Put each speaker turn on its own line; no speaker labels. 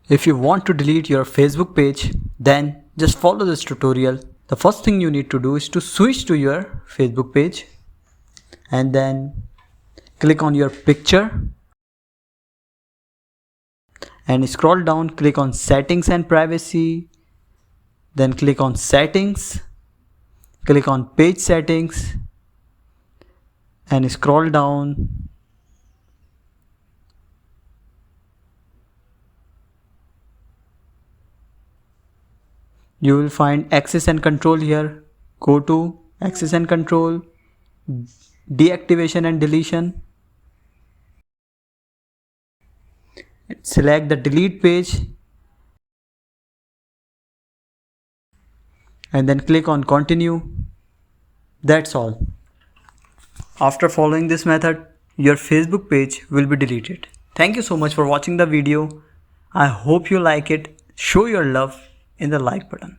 If you want to delete your Facebook page, then just follow this tutorial. The first thing you need to do is to switch to your Facebook page and then click on your picture and scroll down, click on settings and privacy, then click on settings, click on page settings and scroll down. You will find access and control here. Go to access and control, deactivation and deletion. Select the delete page and then click on continue. That's all. After following this method, your Facebook page will be deleted. Thank you so much for watching the video. I hope you like it. Show your love in the like button.